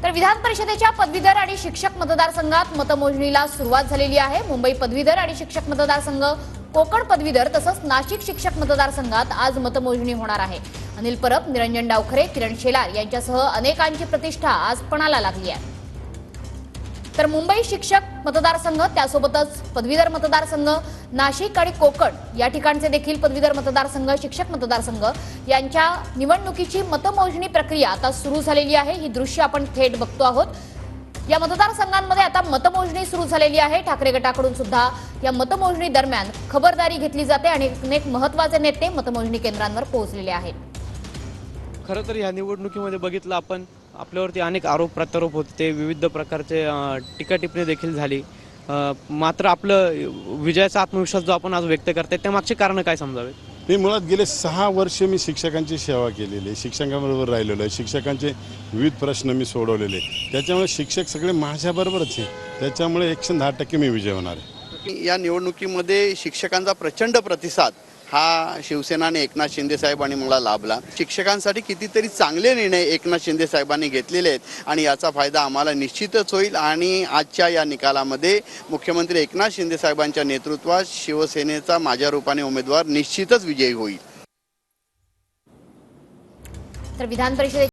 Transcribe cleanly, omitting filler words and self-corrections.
तर विधान परिषदेच्या पदवीधर आणि शिक्षक मतदारसंघात मतमोजणीला सुरुवात झालेली आहे। मुंबई पदवीधर आणि शिक्षक मतदारसंघ, कोकण पदवीधर तसंच नाशिक शिक्षक मतदारसंघात आज मतमोजणी होणार आहे। अनिल परब, निरंजन डावखरे, किरण शेलार यांच्यासह अनेकांची प्रतिष्ठा आज पणाला लागली आहे। तर मुंबई शिक्षक मतदारसंघ, त्यासोबतच पदवीधर मतदारसंघ, नाशिक आणि कोकण या ठिकाणचे देखील पदवीधर मतदारसंघ, शिक्षक मतदारसंघ यांच्या निवडणुकीची मतमोजणी प्रक्रिया आता सुरू झालेली आहे। ही दृश्य आपण थेट बघतो आहोत। या मतदारसंघांमध्ये आता मतमोजणी सुरू झालेली आहे। ठाकरे गटाकडून सुद्धा या मतमोजणी दरम्यान खबरदारी घेतली जाते आणि अनेक महत्त्वाचे नेते मतमोजणी केंद्रांवर पोहोचलेले आहेत। खरं तर या निवडणुकीमध्ये बघितलं आपण, आपल्यावरती अनेक आरोप प्रत्यारोप होते, ते विविध प्रकारचे टीका टिप्पणी देखील झाली। मात्र आपलं विजयाचा आत्मविश्वास जो आपण आज व्यक्त करताय त्यामागचे कारण काय समजावे? मी मुळात गेले 6 वर्ष मी शिक्षकांची सेवा केलेली आहे, शिक्षकांबरोबर राहिलेलो आहे, शिक्षकांचे विविध प्रश्न मी सोडवलेले, त्याच्यामुळे शिक्षक सगळे माझ्याबरोबरच आहे, त्याच्यामुळे 110% मी विजय होणार आहे। या निवडणुकीमध्ये शिक्षकांचा प्रचंड प्रतिसाद हा शिवसेना आणि एकनाथ शिंदे साहेबांनी मला लाभला। शिक्षकांसाठी कितीतरी चांगले निर्णय एकनाथ शिंदे साहेबांनी घेतलेले आहेत आणि याचा फायदा आम्हाला निश्चितच होईल आणि आजच्या या निकालामध्ये मुख्यमंत्री एकनाथ शिंदे साहेबांच्या नेतृत्वात शिवसेनेचा माझ्या रूपाने उमेदवार निश्चितच विजयी होईल। तर विधान परिषदेच्या